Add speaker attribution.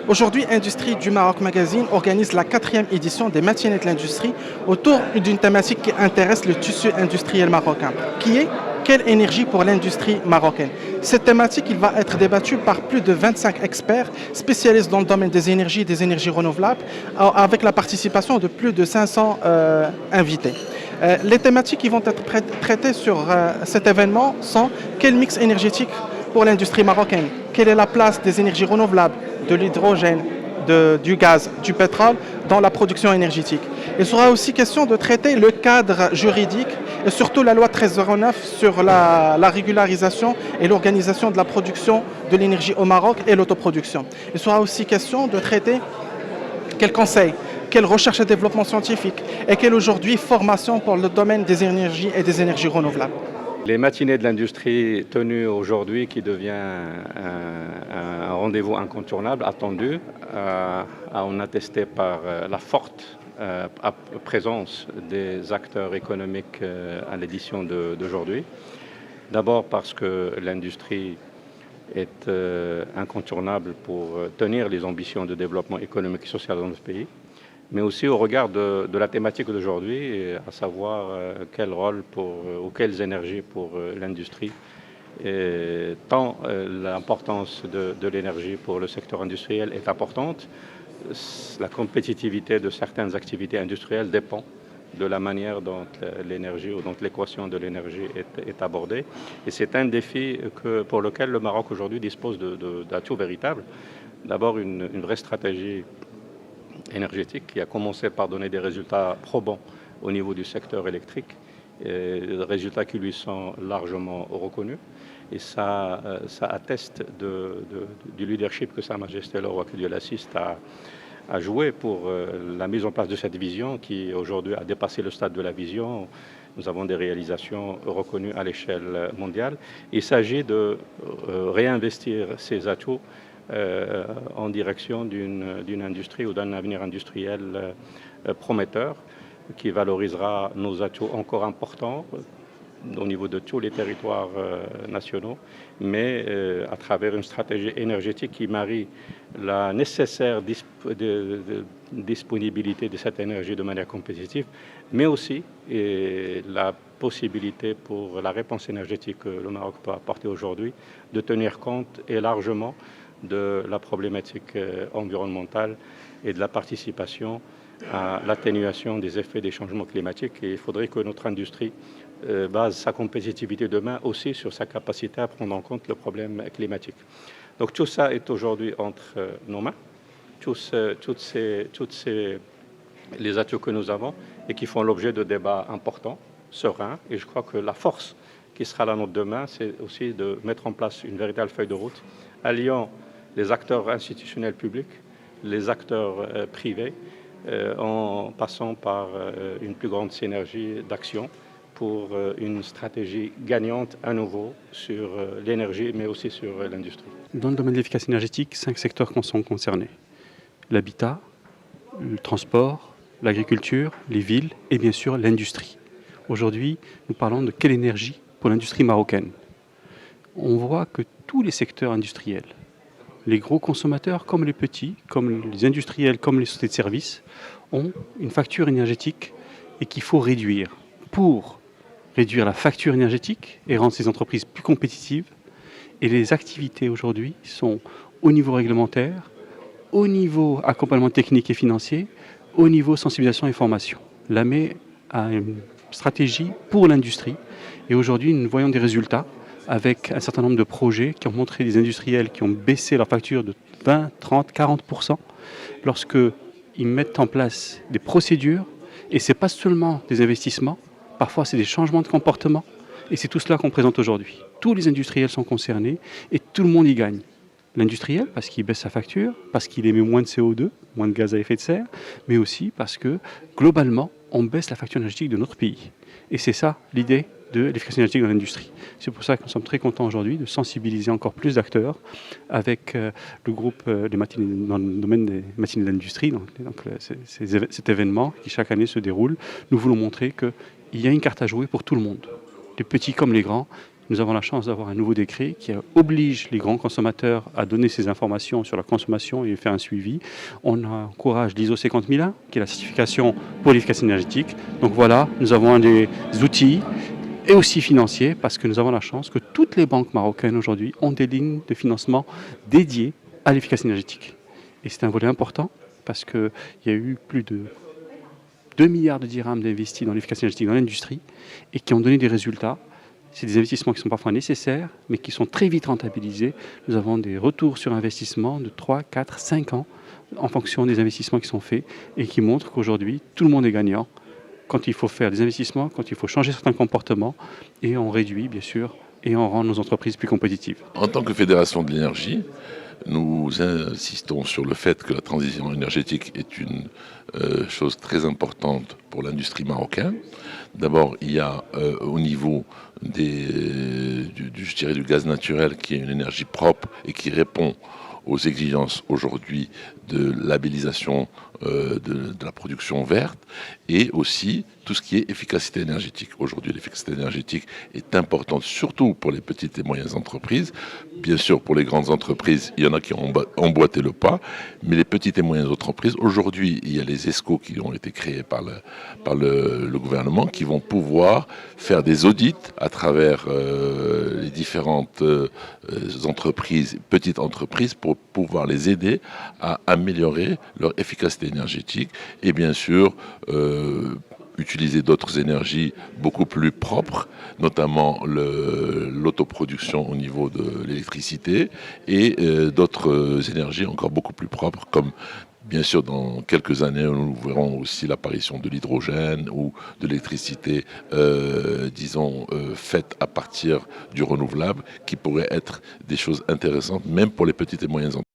Speaker 1: Aujourd'hui, Industrie du Maroc Magazine organise la quatrième édition des matinées de l'industrie autour d'une thématique qui intéresse le tissu industriel marocain, qui est quelle énergie pour l'industrie marocaine. Cette thématique il va être débattue par plus de 25 experts spécialistes dans le domaine des énergies renouvelables, avec la participation de plus de 500 invités. Les thématiques qui vont être traitées sur cet événement sont quel mix énergétique pour l'industrie marocaine, quelle est la place des énergies renouvelables, de l'hydrogène, du gaz, du pétrole dans la production énergétique. Il sera aussi question de traiter le cadre juridique et surtout la loi 1309 sur la régularisation et l'organisation de la production de l'énergie au Maroc et l'autoproduction. Il sera aussi question de traiter quels conseils, quelle recherche et développement scientifique et quelle aujourd'hui formation pour le domaine des énergies et des énergies renouvelables.
Speaker 2: Les matinées de l'industrie tenues aujourd'hui qui devient un rendez-vous incontournable, attendu, on attesté par la forte présence des acteurs économiques à l'édition d'aujourd'hui. D'abord parce que l'industrie est incontournable pour tenir les ambitions de développement économique et social dans notre pays, mais aussi au regard de la thématique d'aujourd'hui, à savoir quel rôle ou quelles énergies pour l'industrie, tant l'importance de l'énergie pour le secteur industriel est importante, la compétitivité de certaines activités industrielles dépend de la manière dont l'énergie ou dont l'équation de l'énergie est abordée. Et c'est un défi pour lequel le Maroc aujourd'hui dispose d'atouts véritables. D'abord une vraie stratégie énergétique qui a commencé par donner des résultats probants au niveau du secteur électrique, des résultats qui lui sont largement reconnus. Et ça atteste du leadership que Sa Majesté le Roi, que Dieu l'assiste, a joué pour la mise en place de cette vision qui aujourd'hui a dépassé le stade de la vision. Nous avons des réalisations reconnues à l'échelle mondiale. Il s'agit de réinvestir ces atouts en direction d'une industrie ou d'un avenir industriel prometteur qui valorisera nos atouts encore importants au niveau de tous les territoires nationaux, mais à travers une stratégie énergétique qui marie la nécessaire disponibilité de cette énergie de manière compétitive, mais aussi la possibilité pour la réponse énergétique que le Maroc peut apporter aujourd'hui de tenir compte et largement de la problématique environnementale et de la participation à l'atténuation des effets des changements climatiques. Et il faudrait que notre industrie base sa compétitivité demain aussi sur sa capacité à prendre en compte le problème climatique. Donc tout ça est aujourd'hui entre nos mains, les atouts que nous avons et qui font l'objet de débats importants, sereins. Et je crois que la force qui sera la nôtre demain, c'est aussi de mettre en place une véritable feuille de route, alliant les acteurs institutionnels publics, les acteurs privés, en passant par une plus grande synergie d'action pour une stratégie gagnante à nouveau sur l'énergie, mais aussi sur l'industrie.
Speaker 3: Dans le domaine de l'efficacité énergétique, 5 secteurs sont concernés. L'habitat, le transport, l'agriculture, les villes et bien sûr l'industrie. Aujourd'hui, nous parlons de quelle énergie pour l'industrie marocaine. On voit que tous les secteurs industriels, les gros consommateurs comme les petits, comme les industriels, comme les sociétés de services, ont une facture énergétique et qu'il faut réduire. Pour réduire la facture énergétique et rendre ces entreprises plus compétitives, et les activités aujourd'hui sont au niveau réglementaire, au niveau accompagnement technique et financier, au niveau sensibilisation et formation. L'AME a une stratégie pour l'industrie et aujourd'hui nous voyons des résultats avec un certain nombre de projets qui ont montré des industriels qui ont baissé leur facture de 20, 30, 40% lorsqu'ils mettent en place des procédures. Et ce n'est pas seulement des investissements, parfois c'est des changements de comportement. Et c'est tout cela qu'on présente aujourd'hui. Tous les industriels sont concernés et tout le monde y gagne. L'industriel parce qu'il baisse sa facture, parce qu'il émet moins de CO2, moins de gaz à effet de serre, mais aussi parce que globalement, on baisse la facture énergétique de notre pays. Et c'est ça l'idée de l'efficacité énergétique dans l'industrie. C'est pour ça que nous sommes très contents aujourd'hui de sensibiliser encore plus d'acteurs avec le groupe dans le domaine des matinées de l'industrie, donc cet événement qui chaque année se déroule. Nous voulons montrer qu'il y a une carte à jouer pour tout le monde, les petits comme les grands. Nous avons la chance d'avoir un nouveau décret qui oblige les grands consommateurs à donner ces informations sur la consommation et faire un suivi. On encourage l'ISO 50001, qui est la certification pour l'efficacité énergétique. Donc voilà, nous avons des outils et aussi financiers, parce que nous avons la chance que toutes les banques marocaines aujourd'hui ont des lignes de financement dédiées à l'efficacité énergétique. Et c'est un volet important, parce qu'il y a eu plus de 2 milliards de dirhams d'investis dans l'efficacité énergétique dans l'industrie et qui ont donné des résultats. C'est des investissements qui sont parfois nécessaires, mais qui sont très vite rentabilisés. Nous avons des retours sur investissement de 3, 4, 5 ans en fonction des investissements qui sont faits et qui montrent qu'aujourd'hui, tout le monde est gagnant quand il faut faire des investissements, quand il faut changer certains comportements et on réduit, bien sûr, et on rend nos entreprises plus compétitives.
Speaker 4: En tant que Fédération de l'énergie, nous insistons sur le fait que la transition énergétique est une chose très importante pour l'industrie marocaine. D'abord, il y a au niveau je dirais du gaz naturel, qui est une énergie propre et qui répond aux exigences aujourd'hui de labellisation de la production verte, et aussi tout ce qui est efficacité énergétique. Aujourd'hui, l'efficacité énergétique est importante, surtout pour les petites et moyennes entreprises. Bien sûr, pour les grandes entreprises, il y en a qui ont emboîté le pas, mais les petites et moyennes entreprises, aujourd'hui, il y a les ESCO qui ont été créés par le gouvernement, qui vont pouvoir faire des audits à travers les différentes entreprises, petites entreprises, pour pouvoir les aider à améliorer leur efficacité énergétique et bien sûr utiliser d'autres énergies beaucoup plus propres, notamment l'autoproduction au niveau de l'électricité et d'autres énergies encore beaucoup plus propres, comme bien sûr dans quelques années nous verrons aussi l'apparition de l'hydrogène ou de l'électricité faite à partir du renouvelable, qui pourraient être des choses intéressantes même pour les petites et moyennes entreprises.